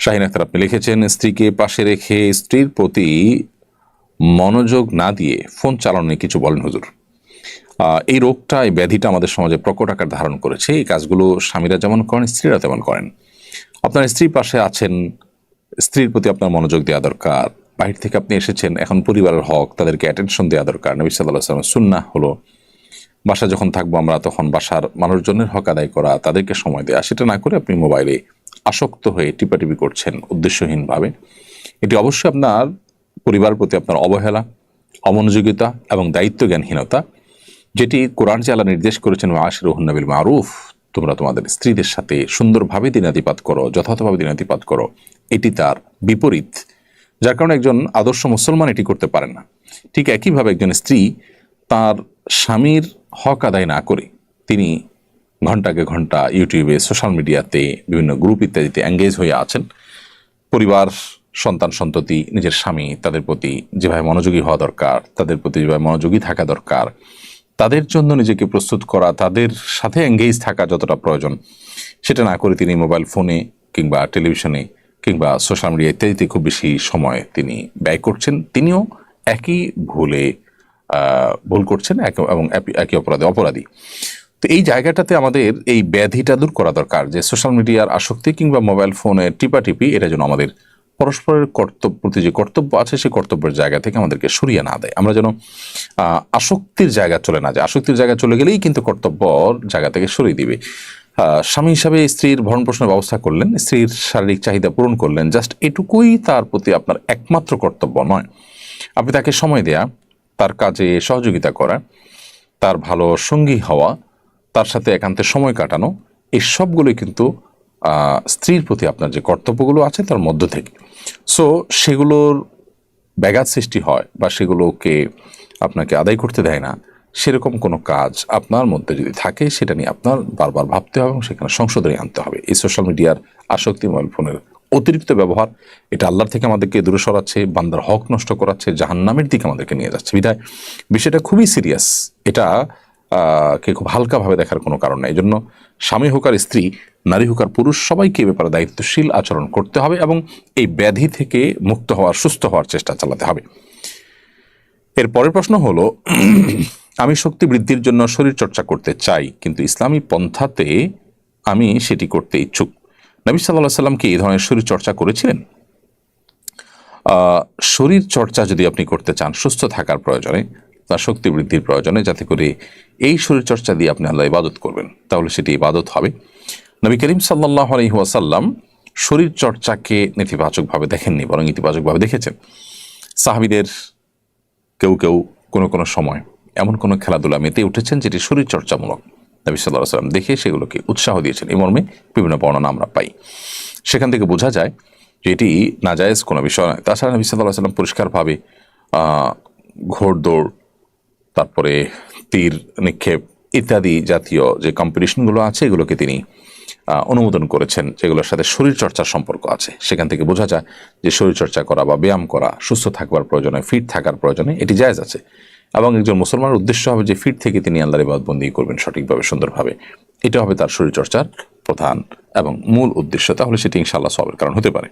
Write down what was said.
শাহিন আখতার আপনি লিখেছেন, স্ত্রীকে পাশে রেখে স্ত্রীর প্রতি মনোযোগ না দিয়ে ফোন চালানো নিয়ে কিছু বলেন হুজুর। এই রোগটা, এই ব্যাধিটা আমাদের সমাজে প্রকট আকার ধারণ করেছে। এই কাজগুলো স্বামীরা যেমন করেন, স্ত্রীরা তেমন করেন। আপনার স্ত্রী পাশে আছেন, স্ত্রীর প্রতি আপনার মনোযোগ দেওয়া দরকার। বাহির থেকে আপনি এসেছেন, এখন পরিবারের হক, তাদেরকে অ্যাটেনশন দেওয়া দরকার। নবী সাল্লাল্লাহু আলাইহি ওয়াসাল্লামের সুন্নাহ হলো বাসা যখন থাকবো আমরা, তখন বাসার মানুষজনের হক আদায় করা, তাদেরকে সময় দেওয়া। সেটা না করে আপনি মোবাইলে আসক্ত হয়ে টিপাটিপি করছেন উদ্দেশ্যহীনভাবে। এটি অবশ্যই আপনার পরিবারের প্রতি আপনার অবহেলা, অমনোযোগিতা এবং দায়িত্বজ্ঞানহীনতা, যেটি কোরআন যে আল্লাহ নির্দেশ করেছেন, আশিরুহুন্না বিল মারুফ, তোমরা তোমাদের স্ত্রীদের সাথে সুন্দরভাবে দিনাতিপাত করো, যথাযথভাবে দিনাতিপাত করো। এটি তার বিপরীত, যার কারণে একজন আদর্শ মুসলমান এটি করতে পারেন না। ঠিক একইভাবে একজন স্ত্রী তার স্বামীর হক আদায় না করে তিনি ঘন্টাকে ঘন্টা ইউটিউবে, সোশ্যাল মিডিয়াতে, বিভিন্ন গ্রুপ ইত্যাদিতে এঙ্গেজ হয়ে আছেন। পরিবার, সন্তান সন্ততি, নিজের স্বামী, তাদের প্রতি যেভাবে মনোযোগী হওয়া দরকার, তাদের প্রতি যেভাবে মনোযোগী থাকা দরকার, তাদের জন্য নিজেকে প্রস্তুত করা, তাদের সাথে এঙ্গেজ থাকা যতটা প্রয়োজন, সেটা না করে তিনি মোবাইল ফোনে কিংবা টেলিভিশনে কিংবা সোশ্যাল মিডিয়া ইত্যাদিতে খুব বেশি সময় তিনি ব্যয় করছেন। তিনিও একই ভুল করছেন এবং একই অপরাধী। তো এই জায়গাটাতে আমাদের এই ব্যাধিটা দূর করা দরকার, যে সোশ্যাল মিডিয়ার আসক্তি কিংবা মোবাইল ফোনের টিপাটিপি, এটা যেন আমাদের পরস্পরের প্রতি যে কর্তব্য আছে, সেই কর্তব্যের জায়গা থেকে আমাদেরকে সরিয়ে না দেয়। আমরা যেন আসক্তির জায়গা চলে না যায়। আসক্তির জায়গা চলে গেলেই কিন্তু কর্তব্যর জায়গা থেকে সরিয়ে দিবে। স্বামী হিসাবে স্ত্রীর ভরণ পোষণের ব্যবস্থা করলেন, স্ত্রীর শারীরিক চাহিদা পূরণ করলেন, জাস্ট এটুকুই তার প্রতি আপনার একমাত্র কর্তব্য নয়। আপনি তাকে সময় দেয়া, তার কাজে সহযোগিতা করা, তার ভালো সঙ্গী হওয়া, তার সাথে একান্তে সময় কাটানো, এই সবগুলোই কিন্তু স্ত্রীর প্রতি আপনার যে কর্তব্যগুলো আছে তার মধ্য থেকে। সো সেগুলোর ব্যাঘাত সৃষ্টি হয় বা সেগুলোকে আপনাকে আদায় করতে দেয় না, সেরকম কোনো কাজ আপনার মধ্যে যদি থাকে, সেটা নিয়ে আপনার বারবার ভাবতে হবে এবং সেখানে সংশোধনী আনতে হবে। এই সোশ্যাল মিডিয়ার আসক্তি, মোবাইল ফোনের অতিরিক্ত ব্যবহার, এটা আল্লাহর থেকে আমাদেরকে দূরে সরাচ্ছে, বান্দার হক নষ্ট করাচ্ছে, জাহান্নামের দিকে আমাদেরকে নিয়ে যাচ্ছে। বিধায় বিষয়টা খুবই সিরিয়াস। এটা কে খুব হালকাভাবে দেখার কোনো কারণ নেই। এই জন্য স্বামী হোক আর স্ত্রী, নারী হোক আর পুরুষ, সবাইকে এ ব্যাপারে দায়িত্বশীল আচরণ করতে হবে এবং এই ব্যাধি থেকে মুক্ত হওয়ার, সুস্থ হওয়ার চেষ্টা চালাতে হবে। এর পরের প্রশ্ন হলো, আমি শক্তি বৃদ্ধির জন্য শরীর চর্চা করতে চাই, কিন্তু ইসলামী পন্থাতে আমি সেটি করতে ইচ্ছুক। নবী সাল্লাল্লাহু আলাইহি ওয়াসাল্লাম কি এই ধরনের শরীর চর্চা করেছিলেন? শরীর চর্চা যদি আপনি করতে চান সুস্থ থাকার প্রয়োজনে, তার শক্তি বৃদ্ধির প্রয়োজনে, যাতে করে এই শরীর চর্চা দিয়ে আপনি আল্লাহ ইবাদত করবেন, তাহলে সেটি ইবাদত হবে। নবী করিম সাল্লাল্লাহু আলাইহি ওয়াসাল্লাম শরীর চর্চাকে নেতিবাচকভাবে দেখেননি, বরং ইতিবাচকভাবে দেখেছেন। সাহাবীদের কেউ কেউ কোনো কোনো সময় এমন কোনো খেলাধুলা মেতে উঠেছেন যেটি শরীর চর্চামূলক, নবী সাল্লাল্লাহু আলাইহি ওয়াসাল্লাম দেখে সেগুলোকে উৎসাহ দিয়েছেন। এই মর্মে বিভিন্ন বর্ণনা আমরা পাই। সেখান থেকে বোঝা যায় যে এটি নাজায়েজ কোনো বিষয় নয়। তাছাড়া নবী সাল্লাল্লাহু আলাইহি ওয়াসাল্লাম পরিষ্কারভাবে ঘোড়দৌড়, তারপরে তীর নিক্ষেপ ইত্যাদি জাতীয় যে কম্পিটিশনগুলো আছে, এগুলোকে তিনি অনুমোদন করেছেন, যেগুলোর সাথে শরীর চর্চার সম্পর্ক আছে। সেখান থেকে বোঝা যায় যে শরীর চর্চা করা বা ব্যায়াম করা, সুস্থ থাকবার প্রয়োজনে, ফিট থাকার প্রয়োজনে এটি জায়েজ আছে। এবং একজন মুসলমানের উদ্দেশ্য হবে যে ফিট থেকে তিনি আল্লাহর ইবাদতবন্দি করবেন সঠিকভাবে, সুন্দরভাবে। এটা হবে তার শরীর চর্চার প্রধান এবং মূল উদ্দেশ্য। তাহলে সেটি ইনশাআল্লাহ সওয়াবের কারণ হতে পারে।